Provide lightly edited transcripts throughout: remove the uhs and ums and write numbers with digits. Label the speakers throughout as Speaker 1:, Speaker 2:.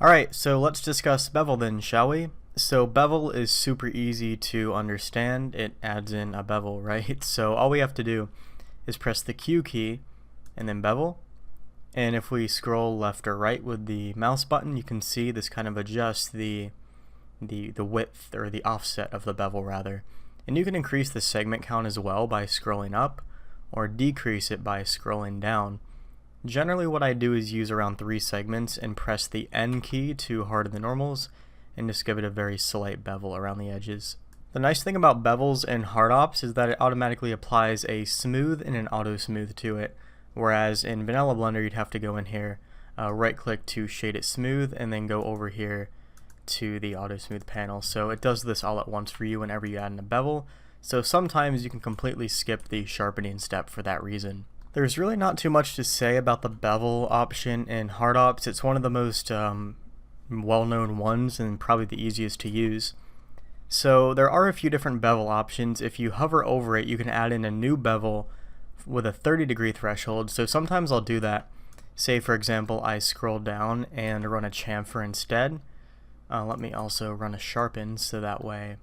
Speaker 1: Alright, so let's discuss Bevel then, shall we? So Bevel is super easy to understand. It adds in a bevel, right? So all we have to do is press the Q key and then bevel. And if we scroll left or right with the mouse button, you can see this kind of adjusts the width, or the offset of the bevel rather. And you can increase the segment count as well by scrolling up, or decrease it by scrolling down. Generally what I do is use around 3 segments and press the N key to harden the normals and just give it a very slight bevel around the edges. The nice thing about bevels and hard ops is that it automatically applies a smooth and an auto smooth to it, whereas in Vanilla Blender you'd have to go in here, right click to shade it smooth, and then go over here to the auto smooth panel. So it does this all at once for you whenever you add in a bevel, so sometimes you can completely skip the sharpening step for that reason. There's really not too much to say about the bevel option in hard ops. It's one of the most well-known ones and probably the easiest to use. So there are a few different bevel options. If you hover over it, you can add in a new bevel with a 30-degree threshold. So sometimes I'll do that. Say for example I scroll down and run a chamfer instead. Let me also run a sharpen so that way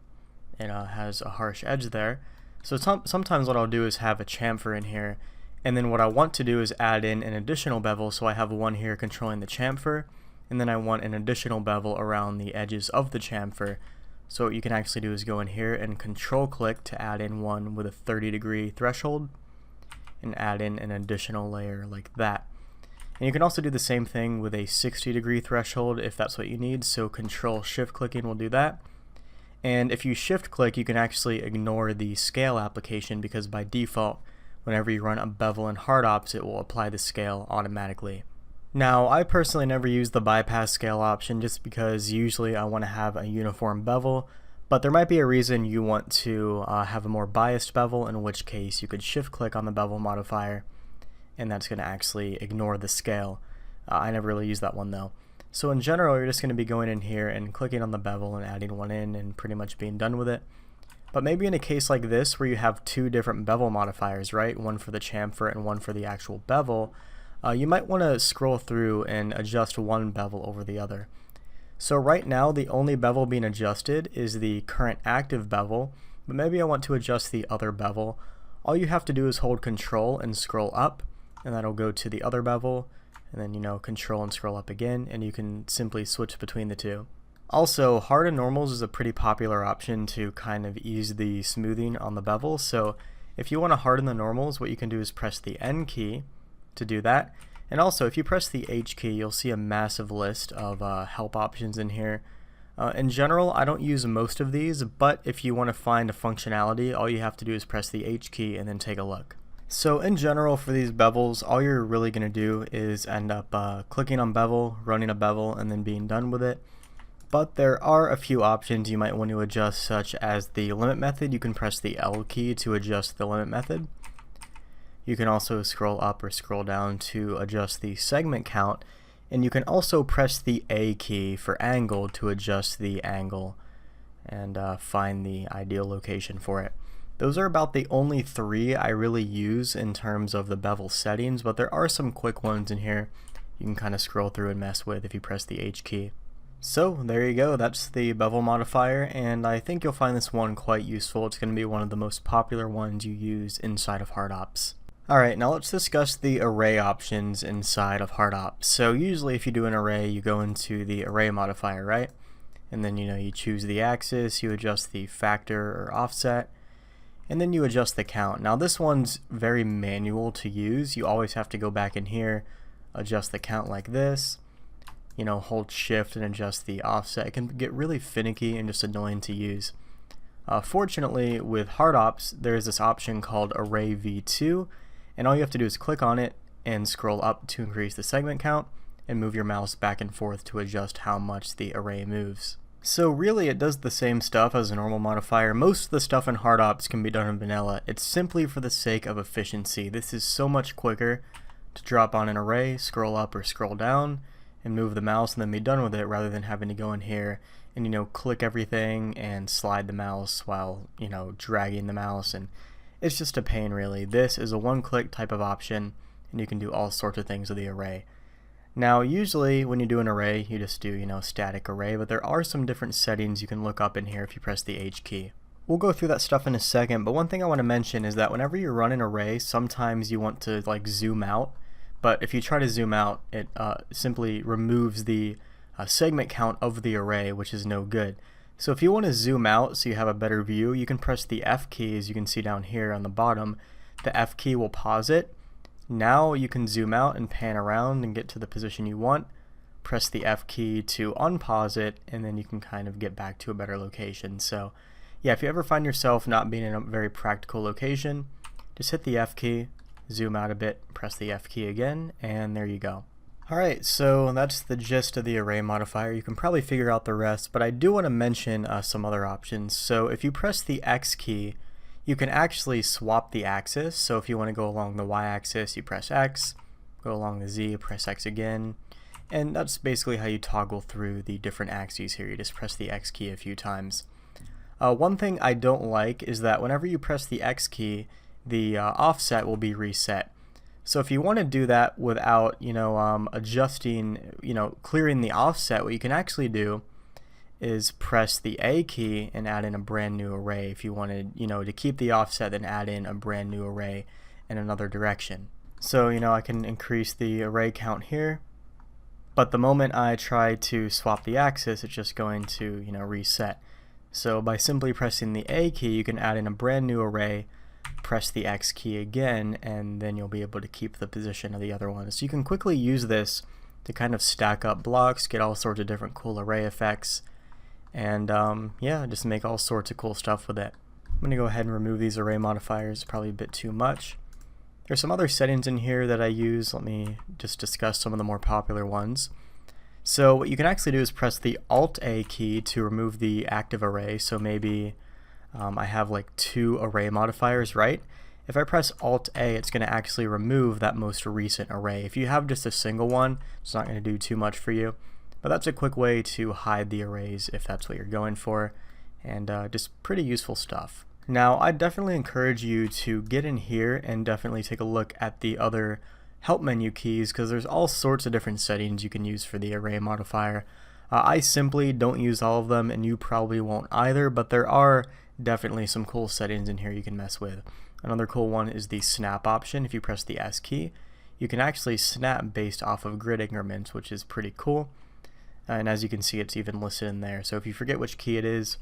Speaker 1: it has a harsh edge there. So sometimes what I'll do is have a chamfer in here, and then what I want to do is add in an additional bevel. So I have one here controlling the chamfer, and then I want an additional bevel around the edges of the chamfer. So what you can actually do is go in here and Ctrl-Click to add in one with a 30-degree threshold and add in an additional layer like that. And you can also do the same thing with a 60-degree threshold if that's what you need. So Control-Shift clicking will do that. And if you shift click, you can actually ignore the scale application, because by default whenever you run a bevel in hard ops it will apply the scale automatically. Now I personally never use the bypass scale option just because usually I want to have a uniform bevel, but there might be a reason you want to have a more biased bevel, in which case you could shift click on the bevel modifier and that's going to actually ignore the scale. I never really use that one though. So in general you're just going to be going in here and clicking on the bevel and adding one in and pretty much being done with it. But maybe in a case like this where you have 2 different bevel modifiers, right? One for the chamfer and one for the actual bevel, you might want to scroll through and adjust one bevel over the other. So right now the only bevel being adjusted is the current active bevel, but maybe I want to adjust the other bevel. All you have to do is hold Control and scroll up, and that'll go to the other bevel, and then Control and scroll up again, and you can simply switch between the two. Also, harden normals is a pretty popular option to kind of ease the smoothing on the bevel. So if you want to harden the normals, what you can do is press the N key to do that. And also if you press the H key, you'll see a massive list of help options in here. In general, I don't use most of these, but if you want to find a functionality, all you have to do is press the H key and then take a look. So in general for these bevels, all you're really going to do is end up clicking on bevel, running a bevel, and then being done with it. But there are a few options you might want to adjust, such as the limit method. You can press the L key to adjust the limit method. You can also scroll up or scroll down to adjust the segment count, and you can also press the A key for angle to adjust the angle and find the ideal location for it. Those are about the only 3 I really use in terms of the bevel settings, but there are some quick ones in here you can kind of scroll through and mess with if you press the H key. So there you go, that's the bevel modifier, and I think you'll find this one quite useful. It's going to be one of the most popular ones you use inside of hard ops. Alright, now let's discuss the array options inside of hard ops. So usually if you do an array, you go into the array modifier, right? And then you choose the axis, you adjust the factor or offset, and then you adjust the count. Now this one's very manual to use. You always have to go back in here, adjust the count like this, hold shift and adjust the offset. It can get really finicky and just annoying to use. Fortunately with hard ops there's this option called array v2, and all you have to do is click on it and scroll up to increase the segment count and move your mouse back and forth to adjust how much the array moves. So really it does the same stuff as a normal modifier. Most of the stuff in hard ops can be done in vanilla. It's simply for the sake of efficiency. This is so much quicker to drop on an array, scroll up or scroll down, and move the mouse and then be done with it, rather than having to go in here and click everything and slide the mouse while dragging the mouse, and it's just a pain really. This is a one-click type of option and you can do all sorts of things with the array. Now usually when you do an array, you just do, static array, but there are some different settings you can look up in here if you press the H key. We'll go through that stuff in a second, but one thing I want to mention is that whenever you run an array, sometimes you want to like zoom out, but if you try to zoom out, it simply removes the segment count of the array, which is no good. So if you want to zoom out so you have a better view, you can press the F key, as you can see down here on the bottom. The F key will pause it. Now you can zoom out and pan around and get to the position you want. Press the F key to unpause it, and then you can kind of get back to a better location. So yeah, if you ever find yourself not being in a very practical location, just hit the F key, zoom out a bit, press the F key again, and there you go. Alright, so that's the gist of the array modifier. You can probably figure out the rest, but I do want to mention some other options. So if you press the X key, you can actually swap the axis. So if you want to go along the Y axis, you press X, go along the Z, press X again, and that's basically how you toggle through the different axes here. You just press the X key a few times. One thing I don't like is that whenever you press the X key, the offset will be reset. So if you want to do that without, adjusting, clearing the offset, what you can actually do is press the A key and add in a brand new array. If you wanted, to keep the offset, then add in a brand new array in another direction. So, I can increase the array count here, but the moment I try to swap the axis, it's just going to, reset. So by simply pressing the A key, you can add in a brand new array, press the X key again, and then you'll be able to keep the position of the other one. So you can quickly use this to kind of stack up blocks, get all sorts of different cool array effects, and yeah, just make all sorts of cool stuff with it. I'm going to go ahead and remove these array modifiers, probably a bit too much. There's some other settings in here that I use. Let me just discuss some of the more popular ones. So what you can actually do is press the Alt+A key to remove the active array. So maybe I have like 2 array modifiers, right? If I press Alt+A, it's going to actually remove that most recent array. If you have just a single one, it's not going to do too much for you. But that's a quick way to hide the arrays if that's what you're going for, and just pretty useful stuff. Now, I definitely encourage you to get in here and definitely take a look at the other help menu keys, because there's all sorts of different settings you can use for the array modifier. I simply don't use all of them, and you probably won't either, but there are definitely some cool settings in here you can mess with. Another cool one is the snap option. If you press the S key, you can actually snap based off of grid increments, which is pretty cool. And as you can see, it's even listed in there. So if you forget which key it is,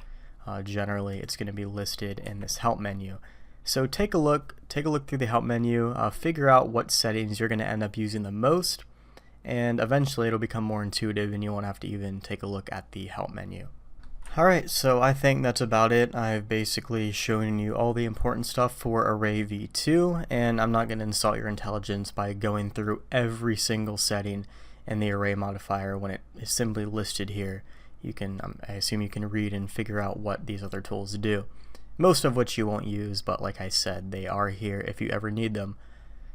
Speaker 1: generally it's going to be listed in this help menu. So take a look through the help menu, figure out what settings you're going to end up using the most, and eventually it'll become more intuitive and you won't have to even take a look at the help menu. Alright, so I think that's about it. I've basically shown you all the important stuff for Array v2, and I'm not going to insult your intelligence by going through every single setting in the array modifier when it is simply listed here. You can, I assume you can read and figure out what these other tools do. Most of which you won't use, but like I said, they are here if you ever need them.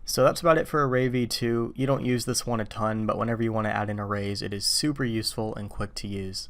Speaker 1: So that's about it for Array v2. You don't use this one a ton, but whenever you want to add in arrays, it is super useful and quick to use.